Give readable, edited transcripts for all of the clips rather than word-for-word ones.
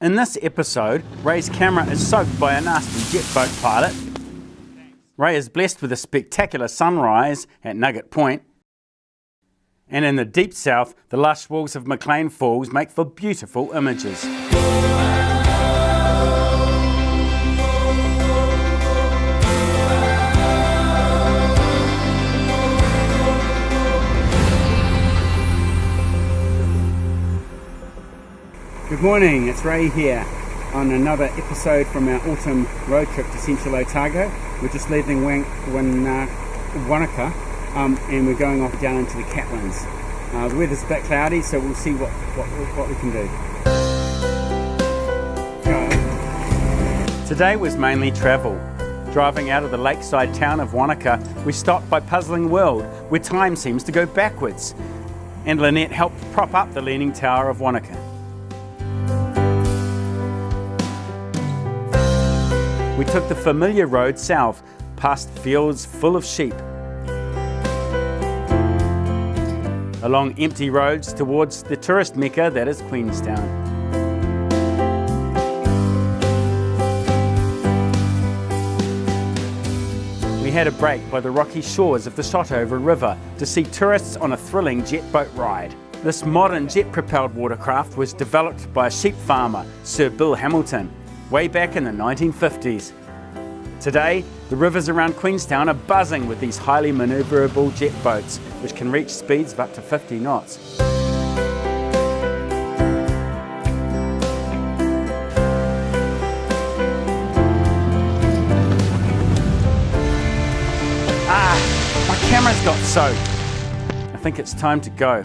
In this episode, Ray's camera is soaked by a nasty jet boat pilot. Ray is blessed with a spectacular sunrise at Nugget Point. And in the deep south, the lush walls of McLean Falls make for beautiful images. Good morning, it's Ray here on another episode from our autumn road trip to central Otago. We're just leaving Wanaka and we're going off down into the Catlins. The weather's a bit cloudy, so we'll see what we can do. Today was mainly travel. Driving out of the lakeside town of Wanaka, we stopped by Puzzling World, where time seems to go backwards. And Lynette helped prop up the Leaning Tower of Wanaka. We took the familiar road south, past fields full of sheep, along empty roads towards the tourist mecca that is Queenstown. We had a break by the rocky shores of the Shotover River to see tourists on a thrilling jet boat ride. This modern jet-propelled watercraft was developed by a sheep farmer, Sir Bill Hamilton, way back in the 1950s. Today, the rivers around Queenstown are buzzing with these highly manoeuvrable jet boats, which can reach speeds of up to 50 knots. My camera's got soaked. I think it's time to go.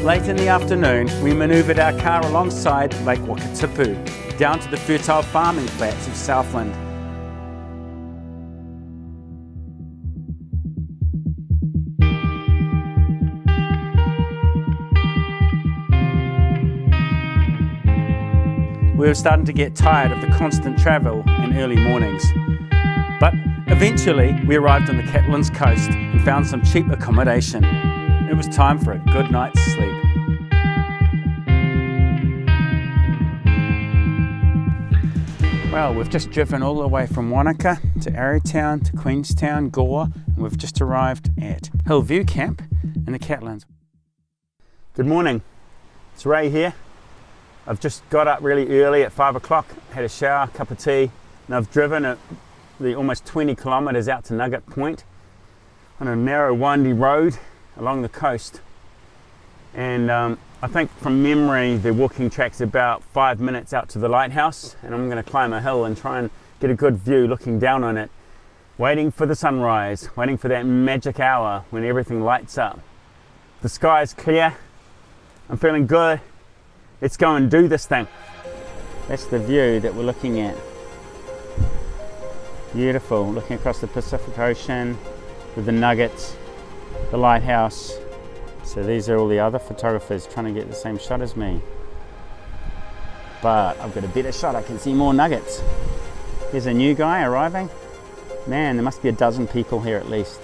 Late in the afternoon, we manoeuvred our car alongside Lake Wakatipu, down to the fertile farming flats of Southland. We were starting to get tired of the constant travel and early mornings. But eventually, we arrived on the Catlins Coast and found some cheap accommodation. It was time for a good night's sleep. Well, we've just driven all the way from Wanaka to Arrowtown to Queenstown, Gore, and we've just arrived at Hillview Camp in the Catlins. Good morning, it's Ray here. I've just got up really early at 5 o'clock, had a shower, cup of tea, and I've driven the almost 20 kilometres out to Nugget Point on a narrow, windy road along the coast. And I think from memory the walking track's about 5 minutes out to the lighthouse, and I'm going to climb a hill and try and get a good view looking down on it, waiting for the sunrise, waiting for that magic hour when everything lights up. The sky's clear, I'm feeling good. Let's go and do this thing. That's the view that we're looking at. Beautiful, looking across the Pacific Ocean with the nuggets, the lighthouse. So these are all the other photographers trying to get the same shot as me. But I've got a better shot, I can see more nuggets. Here's a new guy arriving. Man, there must be a dozen people here at least.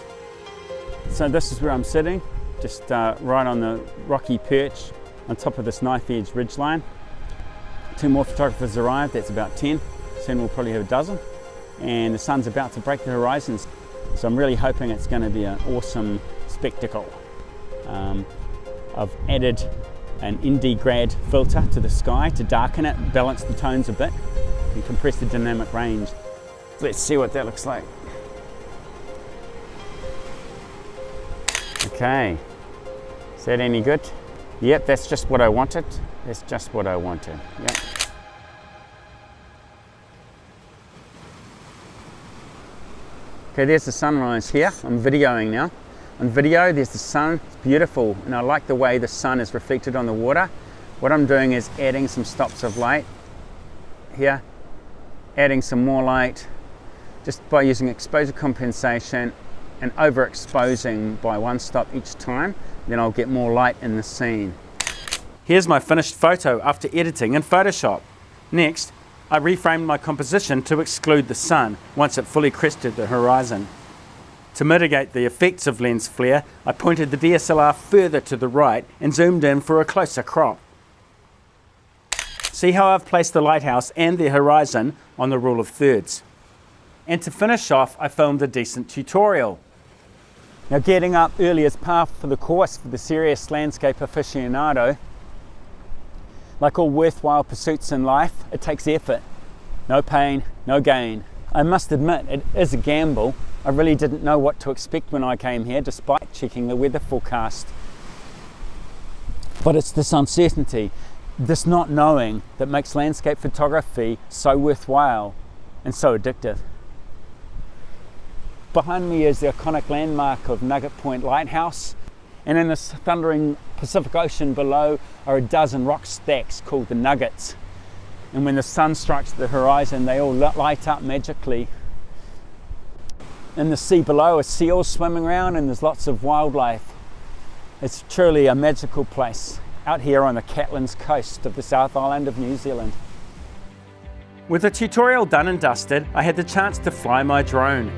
So this is where I'm sitting, just right on the rocky perch on top of this knife-edge ridgeline. 2 more photographers arrived, that's about 10. Soon we'll probably have a dozen. And the sun's about to break the horizons. So I'm really hoping it's going to be an awesome spectacle. I've added an ND grad filter to the sky to darken it, balance the tones a bit, and compress the dynamic range. Let's see what that looks like. Okay, is that any good? Yep, that's just what I wanted. That's just what I wanted, yep. Okay, there's the sunrise here. I'm videoing now. On video, there's the sun, it's beautiful, and I like the way the sun is reflected on the water. What I'm doing is adding some stops of light here, adding some more light, just by using exposure compensation and overexposing by 1 stop each time, then I'll get more light in the scene. Here's my finished photo after editing in Photoshop. Next, I reframed my composition to exclude the sun once it fully crested the horizon. To mitigate the effects of lens flare, I pointed the DSLR further to the right and zoomed in for a closer crop. See how I've placed the lighthouse and the horizon on the rule of thirds. And to finish off, I filmed a decent tutorial. Now, getting up early is par for the course for the serious landscape aficionado. Like all worthwhile pursuits in life, it takes effort. No pain, no gain. I must admit, it is a gamble. I really didn't know what to expect when I came here, despite checking the weather forecast. But it's this uncertainty, this not knowing, that makes landscape photography so worthwhile and so addictive. Behind me is the iconic landmark of Nugget Point Lighthouse, and in this thundering Pacific Ocean below are a dozen rock stacks called the Nuggets. And when the sun strikes the horizon, they all light up magically. In the sea below are seals swimming around, and there's lots of wildlife. It's truly a magical place out here on the Catlins Coast of the South Island of New Zealand. With the tutorial done and dusted, I had the chance to fly my drone.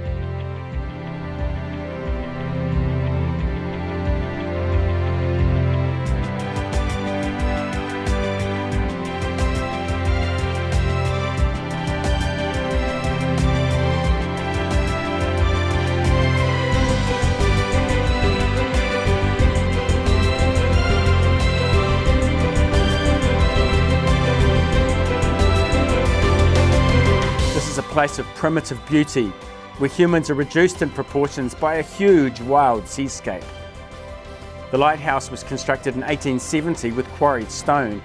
Place of primitive beauty, where humans are reduced in proportions by a huge wild seascape. The lighthouse was constructed in 1870 with quarried stone,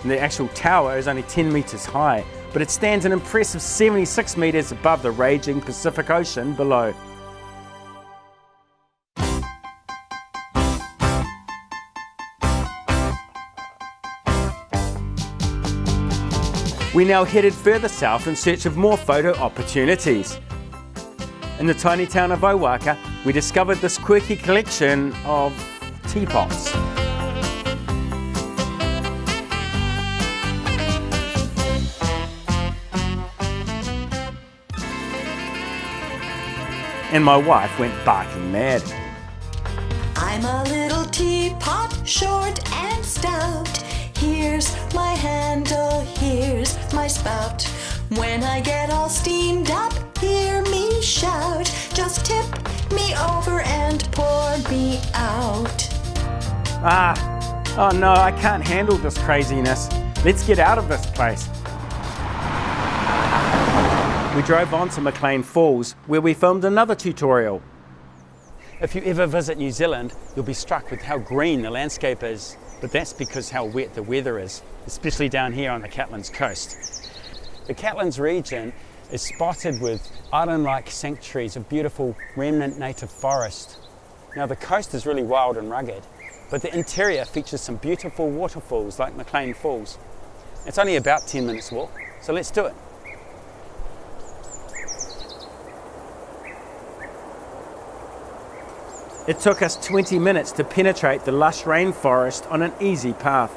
and the actual tower is only 10 metres high, but it stands an impressive 76 metres above the raging Pacific Ocean below. We now headed further south in search of more photo opportunities. In the tiny town of Owaka, we discovered this quirky collection of teapots. And my wife went barking mad. I'm a little teapot, short and stout. Here's my handle, here's my spout. When I get all steamed up, hear me shout. Just tip me over and pour me out. Oh no, I can't handle this craziness. Let's get out of this place. We drove on to McLean Falls, where we filmed another tutorial. If you ever visit New Zealand, you'll be struck with how green the landscape is. But that's because how wet the weather is, especially down here on the Catlins Coast. The Catlins region is spotted with island-like sanctuaries of beautiful remnant native forest. Now the coast is really wild and rugged, but the interior features some beautiful waterfalls like McLean Falls. It's only about 10 minutes walk, so let's do it. It took us 20 minutes to penetrate the lush rainforest on an easy path.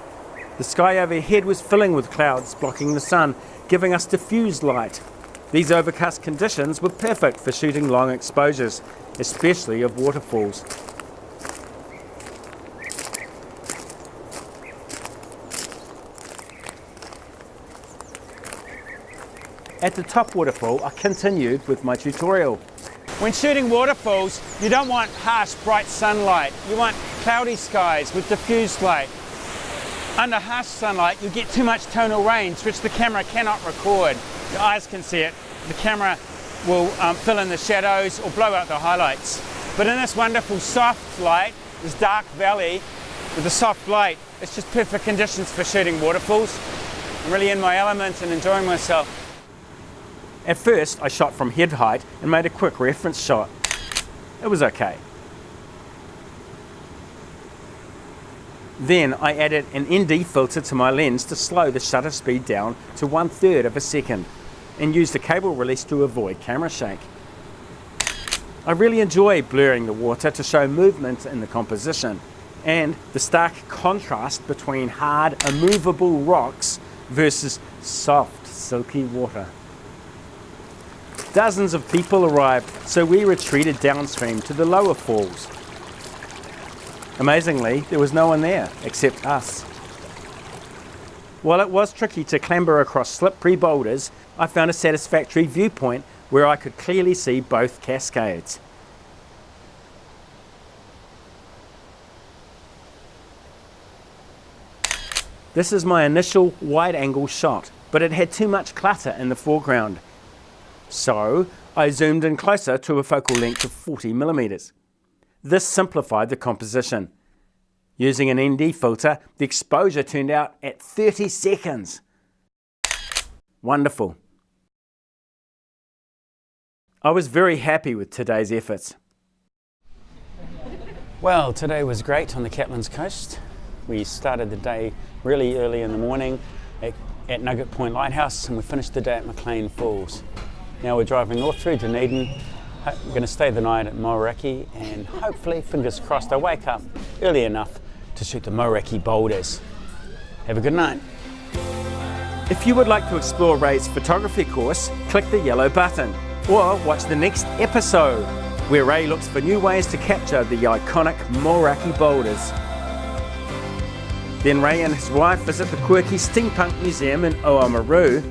The sky overhead was filling with clouds blocking the sun, giving us diffused light. These overcast conditions were perfect for shooting long exposures, especially of waterfalls. At the top waterfall, I continued with my tutorial. When shooting waterfalls, you don't want harsh, bright sunlight. You want cloudy skies with diffused light. Under harsh sunlight, you get too much tonal range, which the camera cannot record. Your eyes can see it. The camera will fill in the shadows or blow out the highlights. But in this wonderful soft light, this dark valley with the soft light, it's just perfect conditions for shooting waterfalls. I'm really in my element and enjoying myself. At first, I shot from head height and made a quick reference shot. It was okay. Then I added an ND filter to my lens to slow the shutter speed down to 1/3 of a second and used a cable release to avoid camera shake. I really enjoy blurring the water to show movement in the composition and the stark contrast between hard, immovable rocks versus soft, silky water. Dozens of people arrived, so we retreated downstream to the lower falls. Amazingly, there was no one there except us. While it was tricky to clamber across slippery boulders, I found a satisfactory viewpoint where I could clearly see both cascades. This is my initial wide-angle shot, but it had too much clutter in the foreground. So I zoomed in closer to a focal length of 40mm. This simplified the composition. Using an ND filter, the exposure turned out at 30 seconds. Wonderful. I was very happy with today's efforts. Well, today was great on the Catlins Coast. We started the day really early in the morning at Nugget Point Lighthouse, and we finished the day at McLean Falls. Now we're driving north through Dunedin. We're going to stay the night at Moeraki, and hopefully, fingers crossed, I wake up early enough to shoot the Moeraki boulders. Have a good night. If you would like to explore Ray's photography course, click the yellow button, or watch the next episode, where Ray looks for new ways to capture the iconic Moeraki boulders. Then Ray and his wife visit the Quirky Steampunk Museum in Oamaru,